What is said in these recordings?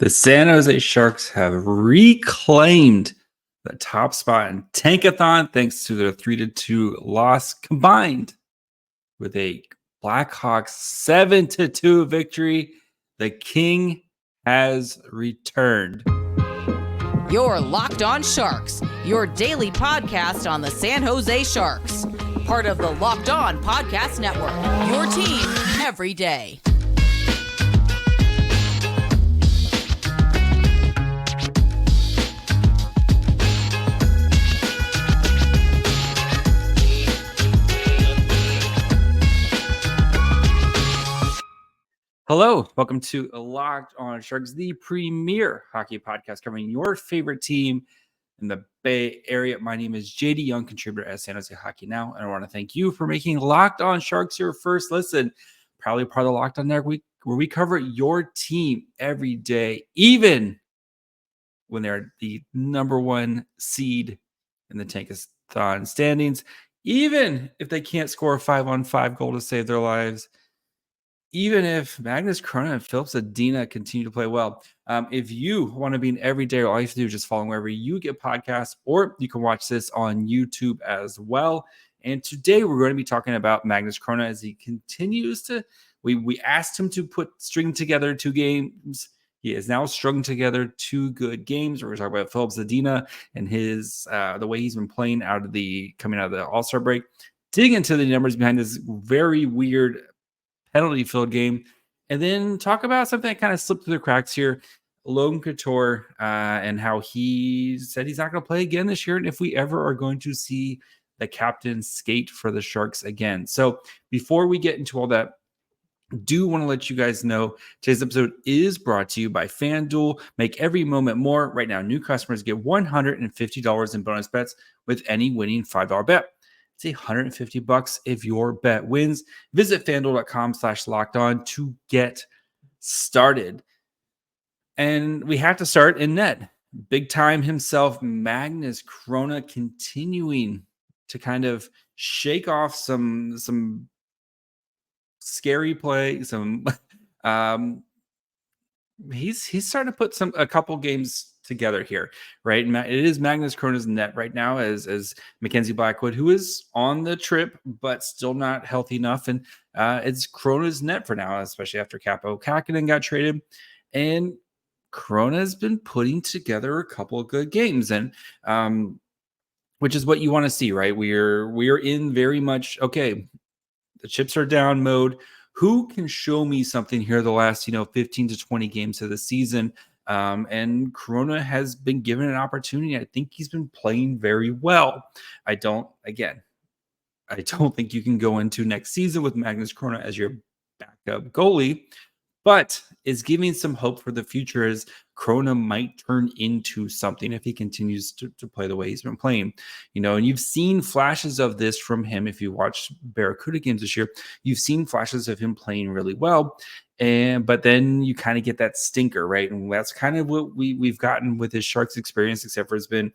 The San Jose Sharks have reclaimed the top spot in Tankathon thanks to their 3-2 loss combined with a Blackhawks 7-2 victory. The King has returned. You're Locked On Sharks, your daily podcast on the San Jose Sharks. Part of the Locked On Podcast Network, your team every day. Hello, welcome to Locked On Sharks, the premier hockey podcast covering your favorite team in the Bay Area. My name is JD Young, contributor at San Jose Hockey Now, and I want to thank you for making Locked On Sharks your first listen. Probably part of the Locked On Network, where we cover your team every day, even when they're the number one seed in the Tankathon standings, even if they can't score a 5-on-5 goal to save their lives. Even if Magnus Chrona and Filip Zadina continue to play well. If you want to be an everyday, all you have to do is just follow wherever you get podcasts, or you can watch this on YouTube as well. And today we're going to be talking about Magnus Chrona as he continues to, we asked him to string together 2 games. He has now strung together 2 good games. We're going to talk about Filip Zadina and his the way he's been playing coming out of the All-Star break. Dig into the numbers behind this very weird penalty-filled game, and then talk about something that kind of slipped through the cracks here. Logan Couture and how he said he's not going to play again this year, and if we ever are going to see the captain skate for the Sharks again. So before we get into all that, do want to let you guys know today's episode is brought to you by FanDuel. Make every moment more. Right now, new customers get $150 in bonus bets with any winning $5 bet. It's $150 if your bet wins. Visit FanDuel.com/lockedon to get started. And we have to start in net. Big time himself, Magnus Chrona, continuing to kind of shake off some scary play. He's starting to put a couple games together here, right? And it is Magnus Chrona's net right now as Mackenzie Blackwood, who is on the trip but still not healthy enough, and it's Chrona's net for now, especially after Capo Kakinen got traded, and Chrona's been putting together a couple of good games, and which is what you want to see, right? We're in very much okay. The chips are down mode. Who can show me something here the last 15 to 20 games of the season? And Chrona has been given an opportunity. I think he's been playing very well. I don't think you can go into next season with Magnus Chrona as your backup goalie, but it's giving some hope for the future as Chrona might turn into something if he continues to play the way he's been playing. And you've seen flashes of this from him. If you watch Barracuda games this year, you've seen flashes of him playing really well. But then you kind of get that stinker, right? And that's kind of what we've gotten with his Sharks experience, except for it's been,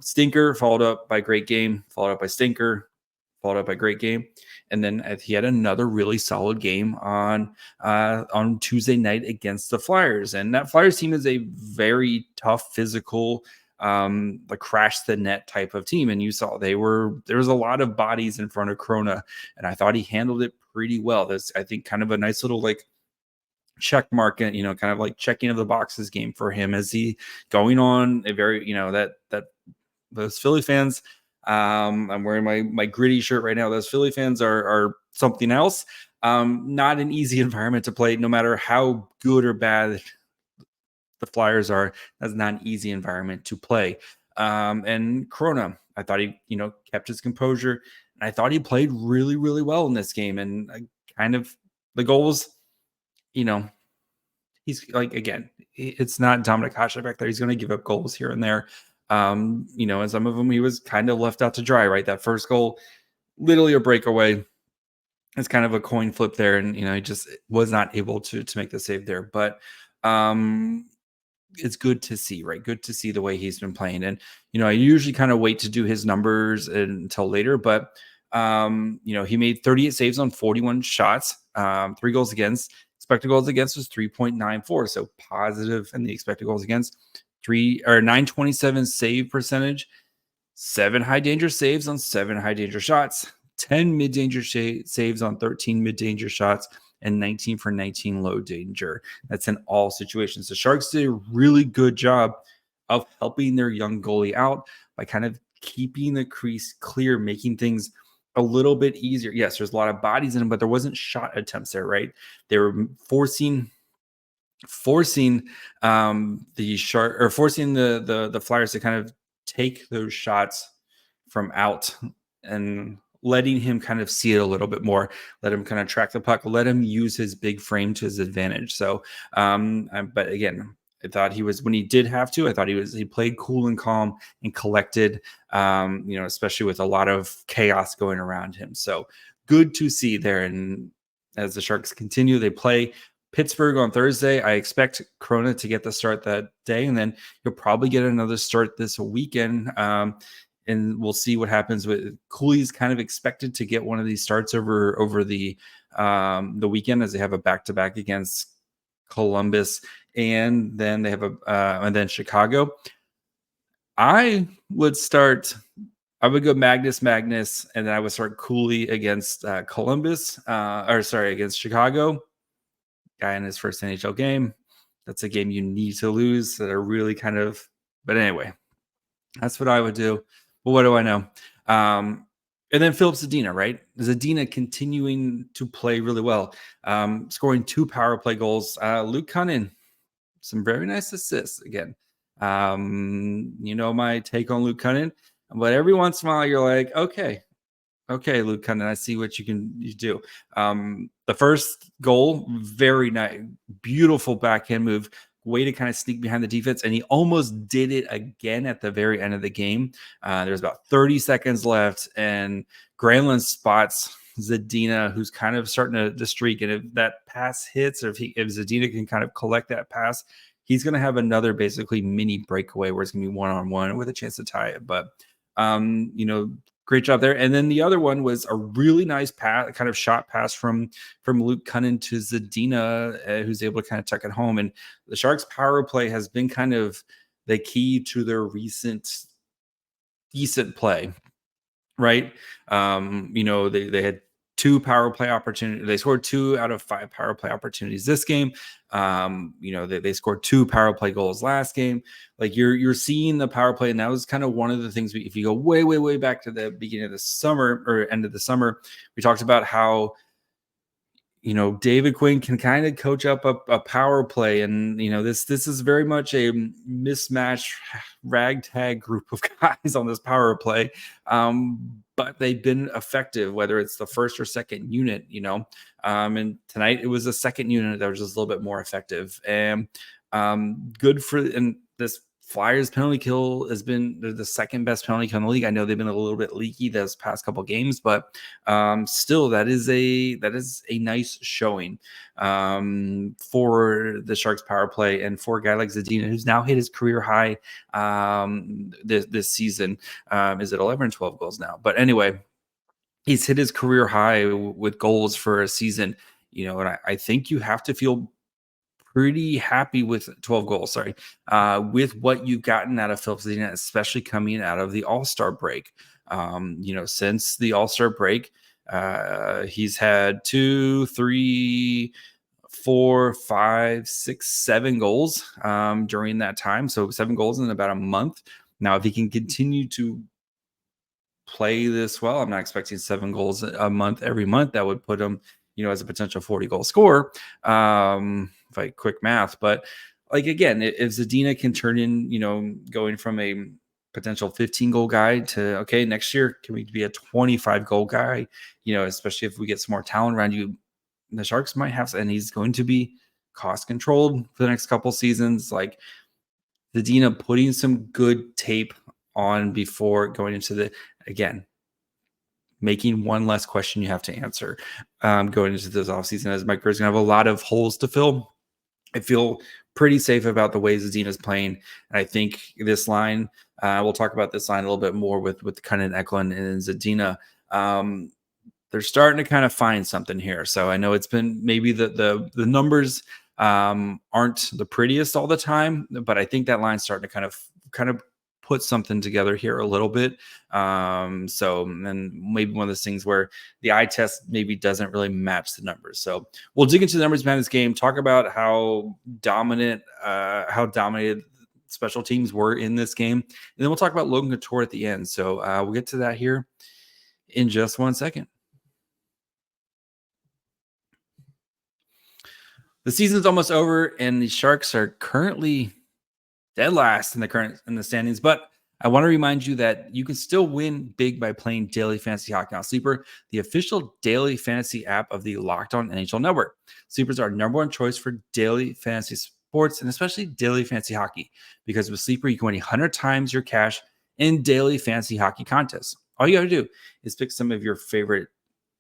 stinker followed up by great game, followed up by stinker, followed up by great game. And then he had another really solid game on Tuesday night against the Flyers. And that Flyers team is a very tough, physical, crash the net type of team. And you saw there was a lot of bodies in front of Chrona, and I thought he handled it pretty well. That's, I think, kind of a nice little check mark and kind of like checking of the boxes game for him as he going on a very that those Philly fans. I'm wearing my gritty shirt right now. Those Philly fans are something else. Not an easy environment to play, no matter how good or bad the Flyers are. That's not an easy environment to play. And Chrona, I thought he kept his composure, and I thought he played really, really well in this game. And kind of the goals, he's again, it's not Dominic Hasek back there. He's going to give up goals here and there. And some of them he was kind of left out to dry, right? That first goal, literally a breakaway. It's kind of a coin flip there, and he just was not able to make the save there. But it's good to see, right? Good to see the way he's been playing. And I usually kind of wait to do his numbers until later, but he made 38 saves on 41 shots, 3 goals against. Expected goals against was 3.94, so positive in the expected goals against. 927 save percentage, 7 high danger saves on 7 high danger shots, 10 mid danger saves on 13 mid danger shots, and 19 for 19 low danger. That's in all situations. The Sharks did a really good job of helping their young goalie out by kind of keeping the crease clear, making things a little bit easier. Yes, there's a lot of bodies in them, but there wasn't shot attempts there, right? They were forcing the Flyers to kind of take those shots from out and letting him kind of see it a little bit more, let him kind of track the puck, let him use his big frame to his advantage. So, but again, I thought when he did have to, I thought he played cool and calm and collected, especially with a lot of chaos going around him. So good to see there. And as the Sharks continue, they play Pittsburgh on Thursday. I expect Chrona to get the start that day, and then you'll probably get another start this weekend. And we'll see what happens with Cooley's kind of expected to get one of these starts over the weekend, as they have a back-to-back against Columbus, and then they have and then Chicago. I would go Magnus, and then I would start Cooley against against Chicago. Guy in his first NHL game. That's a game you need to lose. That are really but anyway, that's what I would do. But what do I know? And then Filip Zadina, right? Zadina continuing to play really well, scoring 2 power play goals. Luke Cunnin, some very nice assists again. My take on Luke Cunnin, but every once in a while you're like, okay, Luke Cunnin, I see what you do. The first goal, very nice, beautiful backhand move, way to kind of sneak behind the defense, and he almost did it again at the very end of the game. There's about 30 seconds left, and Granlund spots Zadina, who's kind of starting to streak, and if that pass hits, or if Zadina can kind of collect that pass, he's going to have another basically mini breakaway where it's going to be one-on-one with a chance to tie it. But great job there. And then the other one was a really nice pass, kind of shot pass from Luke Cunnin to Zadina, who's able to kind of tuck it home. And the Sharks' power play has been kind of the key to their recent decent play, right? They had 2 power play opportunities. They scored 2 out of 5 power play opportunities this game. They scored 2 power play goals last game. Like you're seeing the power play, and that was kind of one of the things. If you go way back to the beginning of the summer or end of the summer, we talked about how David Quinn can kind of coach up a power play, and this is very much a mismatched ragtag group of guys on this power play. But they've been effective, whether it's the first or second unit, and tonight it was the second unit that was just a little bit more effective, and this Flyers penalty kill has been the second best penalty kill in the league. I know they've been a little bit leaky those past couple games, but still that is a nice showing for the Sharks power play, and for a guy like Zadina, who's now hit his career high this season. Is it 11 or 12 goals now? But anyway, he's hit his career high with goals for a season, and I think you have to feel pretty happy with 12 goals, with what you've gotten out of Filip Zadina, especially coming out of the All-Star break. Since the All-Star break, he's had 2, 3, 4, 5, 6, 7 goals during that time. So 7 goals in about a month. Now, if he can continue to play this well, I'm not expecting 7 goals a month every month. That would put him, as a potential 40-goal scorer. If I quick math, but again, if Zadina can turn in, going from a potential 15-goal guy to, okay, next year, can we be a 25-goal guy? Especially if we get some more talent around you, the Sharks might have, and he's going to be cost controlled for the next couple seasons. Like Zadina putting some good tape on before going into making one less question you have to answer going into this offseason, as Mike Grier's going to have a lot of holes to fill. I feel pretty safe about the way Zadina's playing. And I think this line, we'll talk about this line a little bit more with Cunnin, Eklund, and Zadina. they're starting to kind of find something here. So I know it's been maybe the numbers aren't the prettiest all the time, but I think that line's starting to kind of put something together here a little bit. So then maybe one of those things where the eye test maybe doesn't really match the numbers. So we'll dig into the numbers behind this game, talk about how dominated special teams were in this game, and then we'll talk about Logan Couture at the end. So we'll get to that here in just 1 second. The season's almost over, and the Sharks are currently dead last in the standings. But I want to remind you that you can still win big by playing Daily Fantasy Hockey on Sleeper, the official daily fantasy app of the Locked On NHL Network. Sleeper is our number one choice for daily fantasy sports, and especially daily fantasy hockey, because with Sleeper you can win 100 times your cash in daily fantasy hockey contests. All you got to do is pick some of your favorite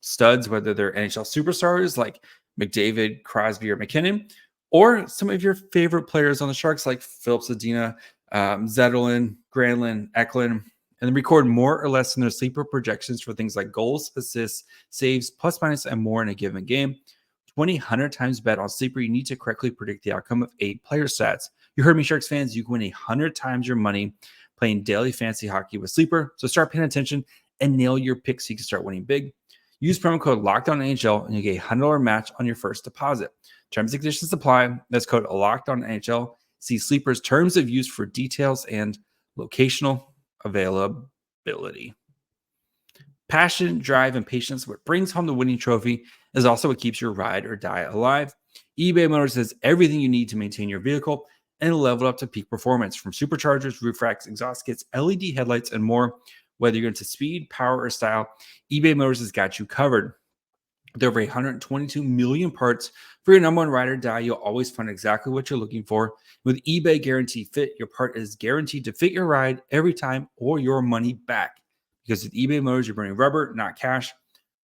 studs, whether they're NHL superstars like McDavid, Crosby, or McKinnon, or some of your favorite players on the Sharks like Filip Zadina, Zetterlund, Granlund, Eklund, and then record more or less in their sleeper projections for things like goals, assists, saves, plus minus, and more in a given game. 100 times bet on Sleeper. You need to correctly predict the outcome of 8 player stats. You heard me, Sharks fans. You can win 100 times your money playing daily fantasy hockey with Sleeper. So start paying attention and nail your picks so you can start winning big. Use promo code LOCKEDONNHL and you get a $100 match on your first deposit. Terms and conditions apply. That's code LOCKEDONNHL. See Sleeper's terms of use for details and locational availability. Passion, drive, and patience, what brings home the winning trophy, is also what keeps your ride or die alive. eBay Motors has everything you need to maintain your vehicle and level up to peak performance, from superchargers, roof racks, exhaust kits, LED headlights, and more. Whether you're into speed, power, or style, eBay Motors has got you covered. With over 122 million parts for your number one ride or die, you'll always find exactly what you're looking for. With eBay Guarantee Fit, your part is guaranteed to fit your ride every time or your money back. Because with eBay Motors, you're burning rubber, not cash.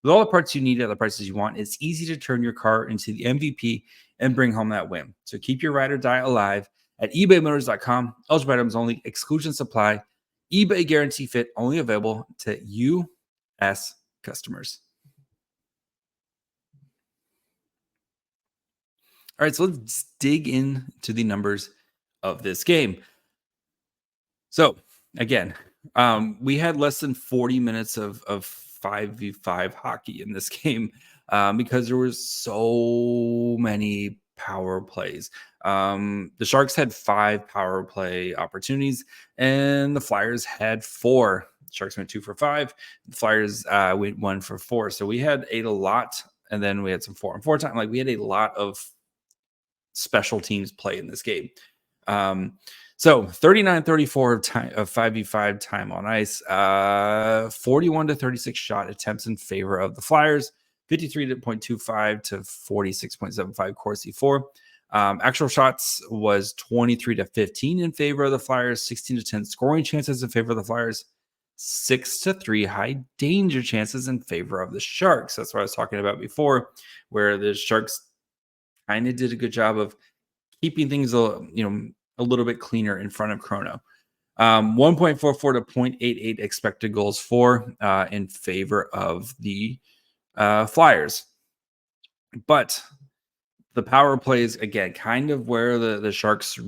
With all the parts you need at the prices you want, it's easy to turn your car into the MVP and bring home that win. So keep your ride or die alive at ebaymotors.com. Eligible items only. Exclusions apply. eBay Guarantee Fit only available to U.S. customers. All right, so let's dig into the numbers of this game. So again, we had less than 40 minutes of 5v5 hockey in this game because there were so many power plays. The Sharks had 5 power play opportunities, and the Flyers had 4. The Sharks went 2 for 5. The Flyers went 1 for 4. So we had a lot, and then we had some 4-on-4 time. Like, we had a lot of special teams play in this game. So 39-34 of 5v5 time on ice, 41-36 shot attempts in favor of the Flyers, 53.25 to 46.75 Corsi for. Actual shots was 23-15 in favor of the Flyers, 16-10 scoring chances in favor of the Flyers, 6-3 high danger chances in favor of the Sharks. That's what I was talking about before, where the Sharks kind of did a good job of keeping things a little bit cleaner in front of Chrona. 1.44 to 0.88 expected goals for in favor of the Flyers. But the power plays, again, kind of where the Sharks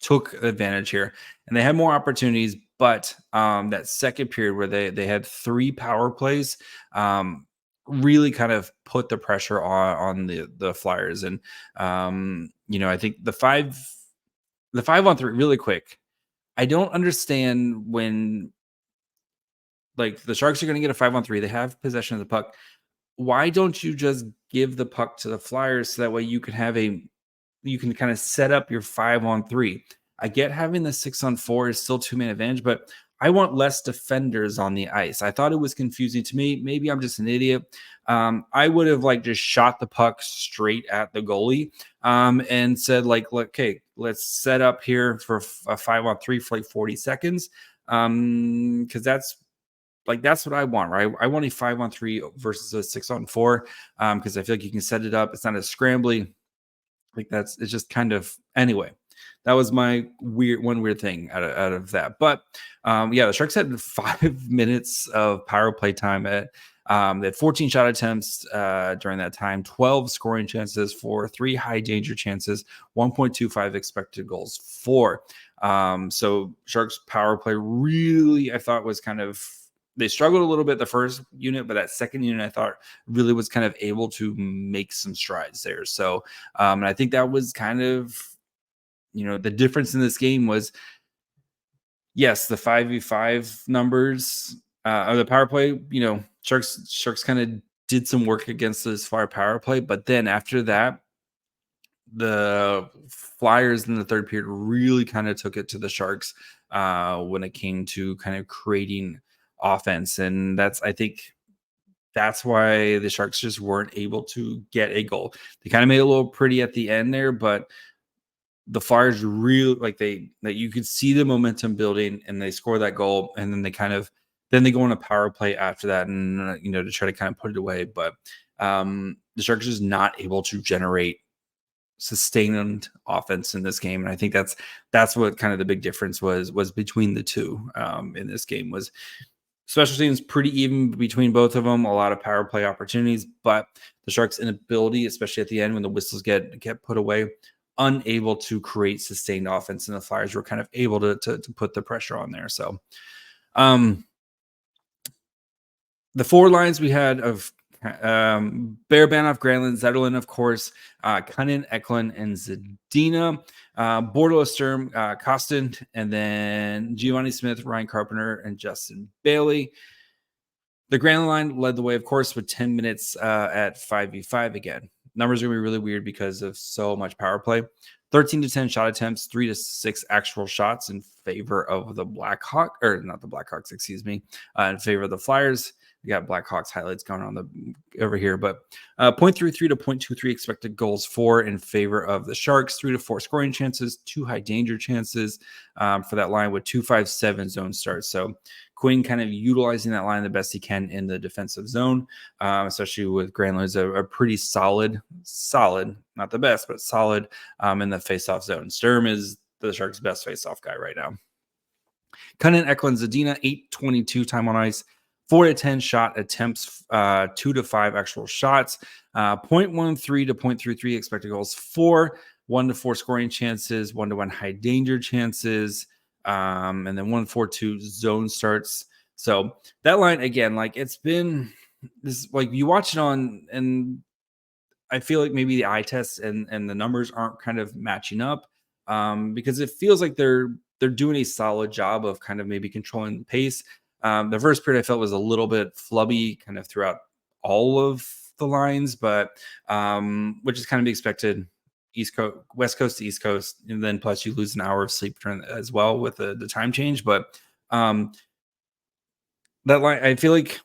took advantage here. And they had more opportunities, but that second period where they had 3 power plays really kind of put the pressure on the Flyers. And, I think the 5-on-3, really quick, I don't understand when, like, the Sharks are going to get a 5-on-3. They have possession of the puck. Why don't you just give the puck to the Flyers so that way you can kind of set up your 5-on-3? I get having the 6-on-4 is still 2-man advantage, but I want less defenders on the ice. I thought it was confusing to me. Maybe I'm just an idiot. I would have just shot the puck straight at the goalie and said, look, okay, let's set up here for a 5-on-3 for 40 seconds. Because that's what I want, right? I want a 5-on-3 versus a 6-on-4 because I feel like you can set it up. It's not as scrambly. It's just kind of, anyway, that was my weird thing out of that. But the Sharks had 5 minutes of power play time at they had 14 shot attempts during that time, 12 scoring chances for, 3 high danger chances, 1.25 expected goals for. So Sharks power play really, I thought, was kind of, they struggled a little bit the first unit, but that second unit I thought really was kind of able to make some strides there. So and I think that was kind of, the difference in this game was, yes, the 5v5 numbers of the power play, Sharks kind of did some work against this far power play, but then after that, the Flyers in the third period really kind of took it to the Sharks when it came to kind of creating offense. And I think that's why the Sharks just weren't able to get a goal. They kind of made it a little pretty at the end there, but the Flyers really, that you could see the momentum building, and they score that goal, and then they go on a power play after that, and to try to kind of put it away. But the Sharks are just not able to generate sustained offense in this game, and I think that's what kind of the big difference was between the two in this game. Was special teams pretty even between both of them, a lot of power play opportunities, but the Sharks' inability, especially at the end when the whistles get put away, unable to create sustained offense, and the Flyers were kind of able to put the pressure on there. So the 4 lines we had of Barabanov, Granlund, Zetterlund, of course, Cunnin, Eklund, and Zadina, Bordeaux, Sturm, Kostin, and then Giovanni Smith, Ryan Carpenter, and Justin Bailey. The Granlund line led the way, of course, with 10 minutes at 5v5 again. Numbers are going to be really weird because of so much power play. 13 to 10 shot attempts, 3 to 6 actual shots in favor of the Blackhawks, or not the Blackhawks, excuse me, in favor of the Flyers. We got Blackhawks highlights going on over here, but 0.33 to 0.23 expected goals for in favor of the Sharks, 3 to 4 scoring chances, 2 high danger chances for that line with 2-5-7 zone starts. So Quinn kind of utilizing that line the best he can in the defensive zone, especially with Granlund, a pretty solid, not the best, but solid in the faceoff zone. Sturm is the Sharks' best faceoff guy right now. Cunnin, Eklund, Zadina, 8:22 time on ice, 4 to 10 shot attempts, 2 to 5 actual shots, 0.13 to 0.33 expected goals for, 1 to 4 scoring chances, 1 to 1 high danger chances, and then 1-4-2 zone starts. So that line again, it's been this, you watch it on, and I feel like maybe the eye test and the numbers aren't kind of matching up because it feels like they're doing a solid job of kind of maybe controlling the pace. The first period I felt was a little bit flubby kind of throughout all of the lines, but which is kind of be expected. West Coast to East Coast, and then plus you lose an hour of sleep as well with the time change. But that line, I feel like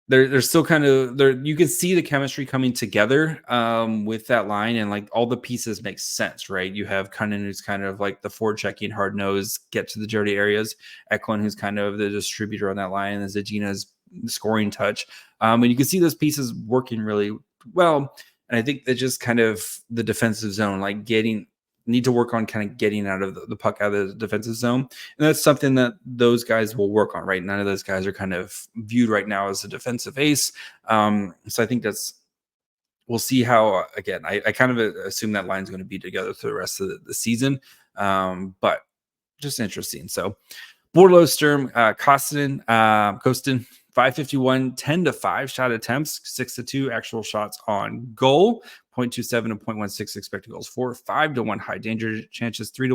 they're still kind of there. You can see the chemistry coming together with that line, and all the pieces make sense, right? You have Cunnin, who's kind of like the forward-checking, hard-nosed, get to the dirty areas. Eklund, who's kind of the distributor on that line, and Zadina's scoring touch. And you can see those pieces working really well. And I think that just kind of the defensive zone, need to work on kind of getting out of the puck out of the defensive zone. And that's something that those guys will work on, right? None of those guys are kind of viewed right now as a defensive ace. So I think we'll see how, again, I kind of assume that line's going to be together through the rest of the season. But just interesting. So Bordeaux, Sturm, Kostin, 551, 10 to 5 shot attempts, 6 to 2 actual shots on goal, 0.27 to 0.16 expected goals for, 5 to 1 high danger chances, 5 to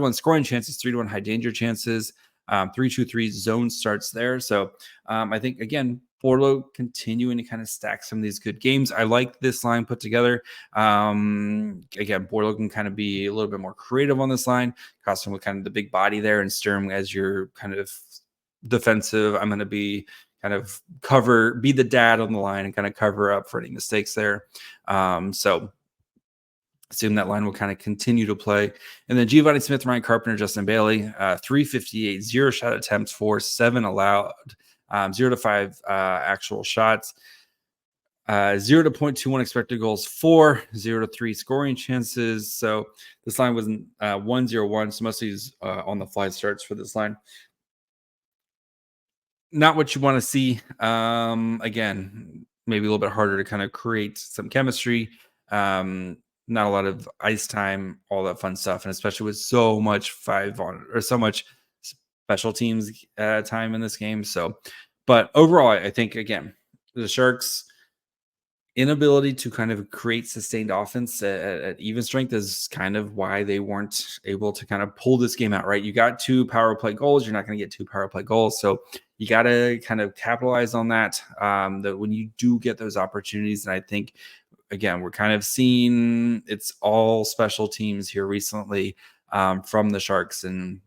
1 scoring chances, 3 to 1 high danger chances, 3-2-3 zone starts there. So I think, again, Bordeaux continuing to kind of stack some of these good games. I like this line put together. Again, Bordeaux can kind of be a little bit more creative on this line. Kostin with kind of the big body there, and Sturm as your kind of defensive. I'm going to be kind of be the dad on the line and kind of cover up for any mistakes there. So assume that line will kind of continue to play. And then Giovanni Smith, Ryan Carpenter, Justin Bailey, 358, 0 shot attempts for, 7 allowed, 0 to 5 actual shots. 0 to 0.21 expected goals for, 0 to 3 scoring chances. So this line wasn't 1-0-1. So most of these on the fly starts for this line. Not what you want to see. Again, maybe a little bit harder to kind of create some chemistry. Not a lot of ice time, all that fun stuff, and especially with so much so much special teams time in this game. So, but overall, I think again, the Sharks' inability to kind of create sustained offense at even strength is kind of why they weren't able to kind of pull this game out, right? You got 2 power play goals. You're not going to get 2 power play goals. So you got to kind of capitalize on that, that when you do get those opportunities. And I think, again, we're kind of seeing it's all special teams here recently from the Sharks, and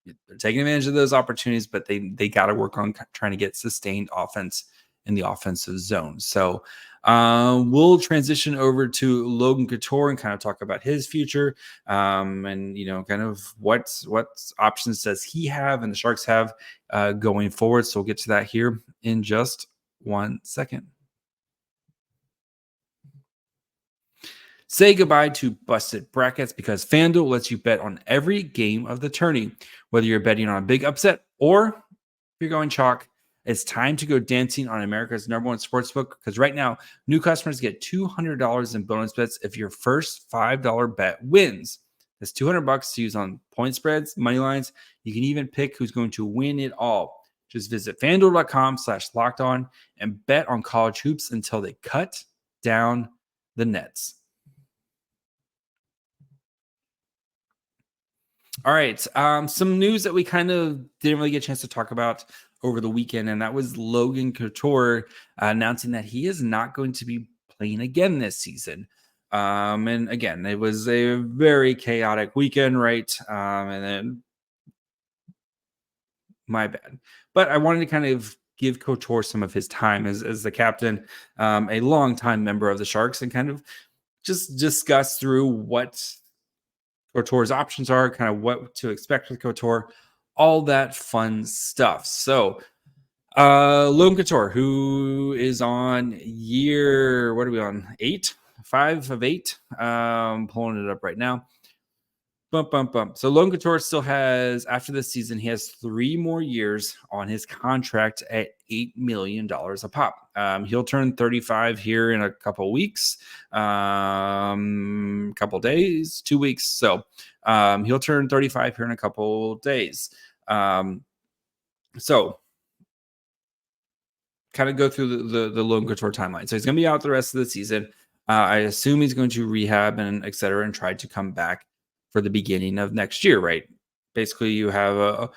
they're taking advantage of those opportunities, but they got to work on trying to get sustained offense in the offensive zone. So we'll transition over to Logan Couture and kind of talk about his future, and kind of what options does he have and the Sharks have going forward. So we'll get to that here in just 1 second. Say goodbye to busted brackets, because FanDuel lets you bet on every game of the tourney. Whether you're betting on a big upset or if you're going chalk, it's time to go dancing on America's #1 sportsbook, because right now, new customers get $200 in bonus bets if your first $5 bet wins. That's $200 to use on point spreads, money lines. You can even pick who's going to win it all. Just visit FanDuel.com/lockedon and bet on college hoops until they cut down the nets. All right. Some news that we kind of didn't really get a chance to talk about over the weekend, and that was Logan Couture announcing that he is not going to be playing again this season. And again, it was a very chaotic weekend, right? And then my bad. But I wanted to kind of give Couture some of his time as the captain, a longtime member of the Sharks, and kind of just discuss through what Couture's options are, kind of what to expect with Couture, all that fun stuff. So Logan Couture, who is on year, what are we on? 5 of 8. Pulling it up right now. So Logan Couture still has, after this season, he has 3 more years on his contract at $8 million a pop. He'll turn 35 here in a couple weeks, couple days, 2 weeks. So he'll turn 35 here in a couple days. So kind of go through the Logan Couture timeline. So he's going to be out the rest of the season. I assume he's going to rehab and et cetera, and try to come back for the beginning of next year, right? Basically, you have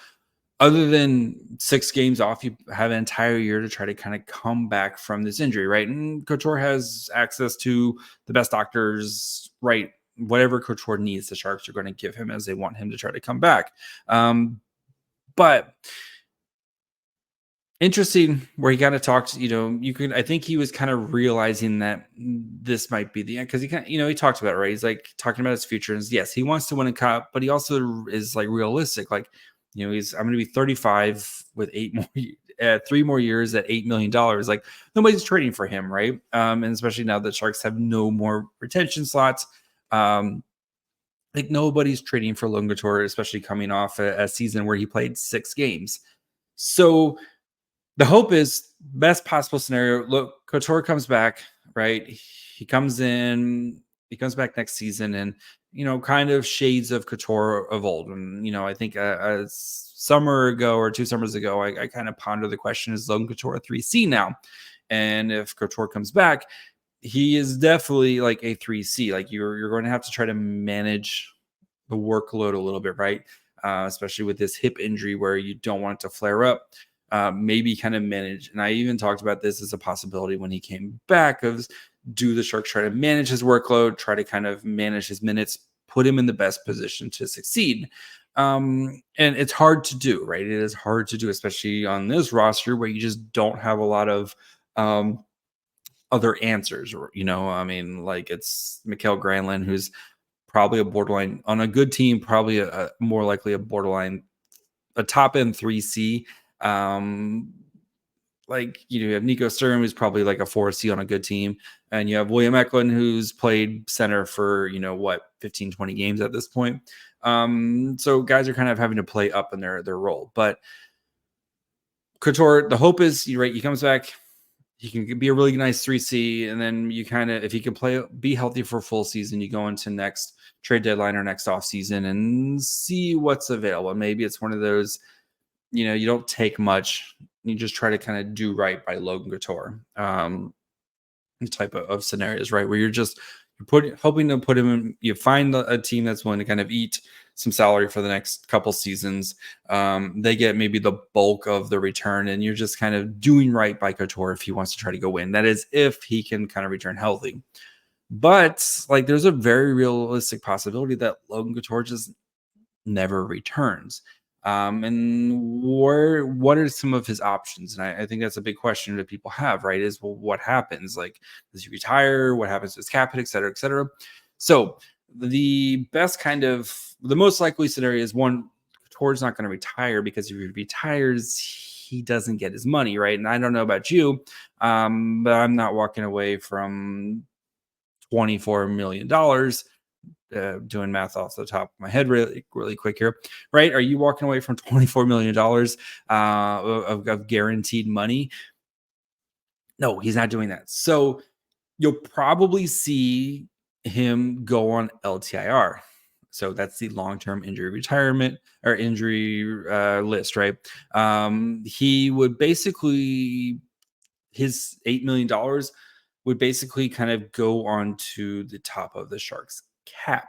other than 6 games off, you have an entire year to try to kind of come back from this injury, right? And Couture has access to the best doctors, right? Whatever Couture needs, the Sharks are going to give him as they want him to try to come back. But interesting where he kind of talked, I think he was kind of realizing that this might be the end, because he kind of, he talked about it, right? He's like talking about his future, and yes, he wants to win a cup, but he also is like realistic. Like, I'm going to be 35 with 3 more years at $8 million. Like, nobody's trading for him, right? And especially now that Sharks have no more retention slots. Like, nobody's trading for Logan Couture, especially coming off a season where he played 6 games. So the hope is, best possible scenario, look, Couture comes back, right? He comes back next season, and, kind of shades of Couture of old. And, I think a summer ago or 2 summers ago, I kind of pondered the question, is Logan Couture a 3C now? And if Couture comes back, he is definitely like a 3C. Like, you're going to have to try to manage the workload a little bit, right? Especially with this hip injury where you don't want it to flare up. Maybe kind of manage. And I even talked about this as a possibility when he came back, of, do the Sharks try to manage his workload, try to kind of manage his minutes, put him in the best position to succeed. And it's hard to do, right? It is hard to do, especially on this roster where you just don't have a lot of other answers, or, like, it's Mikael Granlund, who's probably a borderline on a good team, probably a more likely a borderline, a top end 3C. like, you have Nico Sturm, who's probably like a 4C on a good team. And you have William Eklund, who's played center for, 15, 20 games at this point. So guys are kind of having to play up in their role. But Couture, the hope is, he comes back. He can be a really nice 3C. And then you kind of, if he can be healthy for a full season, you go into next trade deadline or next off season and see what's available. Maybe it's one of those, you don't take much. You just try to kind of do right by Logan Couture type of scenarios, right? Where you're hoping to put him in, you find a team that's willing to kind of eat some salary for the next couple seasons. They get maybe the bulk of the return, and you're just kind of doing right by Couture if he wants to try to go win. That is, if he can kind of return healthy. But like, there's a very realistic possibility that Logan Couture just never returns. And what are some of his options? And I think that's a big question that people have, right? Is, well, what happens? Like, does he retire? What happens to his cap hit, et cetera, et cetera? So the most likely scenario is, one, Couture's not going to retire, because if he retires, he doesn't get his money, right? And I don't know about you, but I'm not walking away from $24 million. Doing math off the top of my head really quick here, right? Are you walking away from $24 million of guaranteed money? No, he's not doing that. So you'll probably see him go on LTIR. So that's the long-term injury retirement or injury list, right? He would basically, his $8 million would basically kind of go on to the top of the Sharks cap.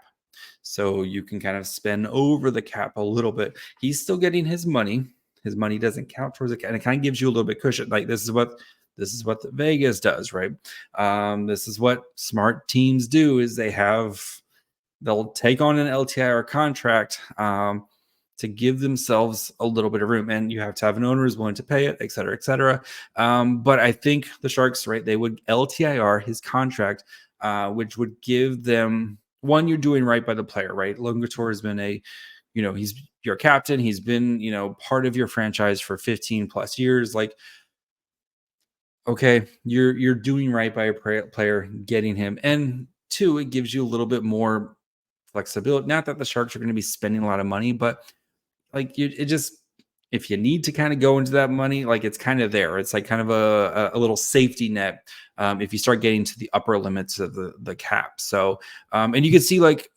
So you can kind of spend over the cap a little bit. He's still getting his money. His money doesn't count towards the cap, and it kind of gives you a little bit cushion. Like, this is what the Vegas does, right? This is what smart teams do, is they'll take on an LTIR contract to give themselves a little bit of room, and you have to have an owner who's willing to pay it, et cetera, et cetera. But I think the Sharks, right, they would LTIR his contract, which would give them, one, you're doing right by the player, right? Logan Couture has been he's your captain. He's been, part of your franchise for 15 plus years. Like, okay, you're doing right by a player, getting him. And two, it gives you a little bit more flexibility. Not that the Sharks are going to be spending a lot of money, but like, if you need to kind of go into that money, like, it's kind of there. It's like kind of a little safety net if you start getting to the upper limits of the cap. So, and you can see, like,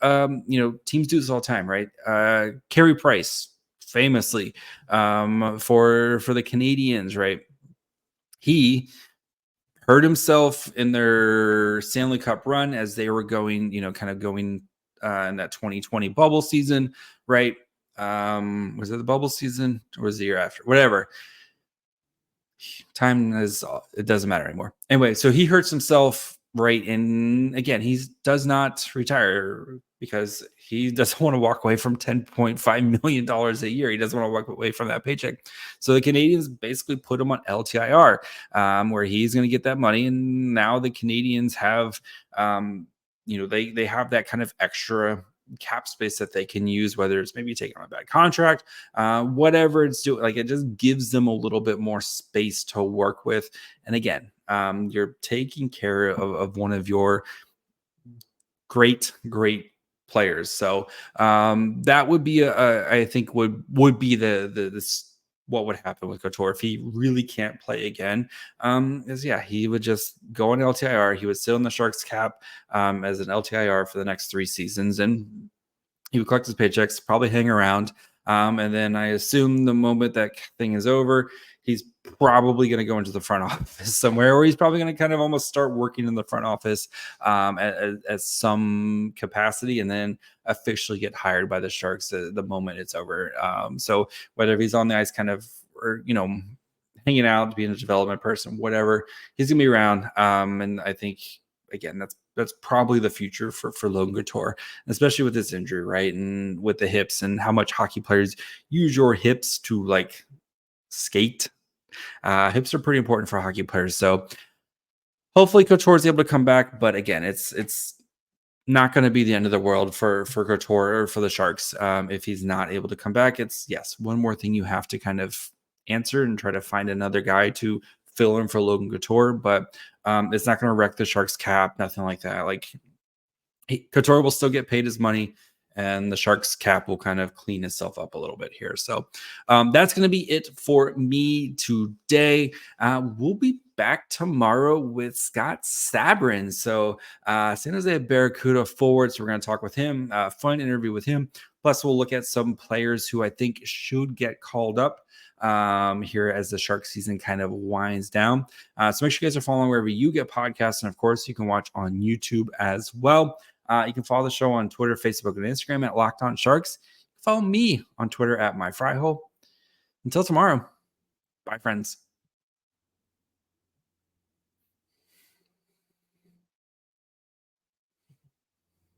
teams do this all the time, right? Carey Price, famously, for the Canadians, right? He hurt himself in their Stanley Cup run as they were going, kind of going in that 2020 bubble season, right? Was it the bubble season, or was it the year after? Whatever. It doesn't matter anymore. Anyway, so he hurts himself, right? And again, he does not retire because he doesn't want to walk away from $10.5 million a year. He doesn't want to walk away from that paycheck. So the Canadians basically put him on LTIR, where he's going to get that money. And now the Canadians have, they have that kind of extra cap space that they can use, whether it's maybe taking on a bad contract, whatever it's doing. Like, it just gives them a little bit more space to work with. And again, you're taking care of one of your great players. So that would be I think would be the what would happen with Couture if he really can't play again. He would just go on LTIR. He would sit on the Sharks cap as an LTIR for the next 3 seasons, and he would collect his paychecks, probably hang around. And then I assume the moment that thing is over, he's probably going to go into the front office somewhere, or he's probably going to kind of almost start working in the front office at some capacity, and then officially get hired by the Sharks the moment it's over. So whether he's on the ice kind of, or, hanging out, being a development person, whatever, he's going to be around. And I think, again, that's probably the future for Logan Couture, especially with this injury, right? And with the hips, and how much hockey players use your hips to, like, skate. Hips are pretty important for hockey players. So hopefully Couture is able to come back. But again, it's not going to be the end of the world for Couture or for the Sharks if he's not able to come back. It's, yes, one more thing you have to kind of answer and try to find another guy to fill in for Logan Couture, but it's not going to wreck the Sharks cap, nothing like that. Like Couture will still get paid his money, and the Sharks cap will kind of clean itself up a little bit here. So that's going to be it for me today. We'll be back tomorrow with Scott Sabrin. So San Jose Barracuda forward. So we're going to talk with him, fun interview with him. Plus, we'll look at some players who I think should get called up here as the Shark season kind of winds down. So make sure you guys are following wherever you get podcasts. And of course, you can watch on YouTube as well. You can follow the show on Twitter, Facebook, and Instagram at Locked On Sharks. Follow me on Twitter at MyFryhole. Until tomorrow, bye, friends.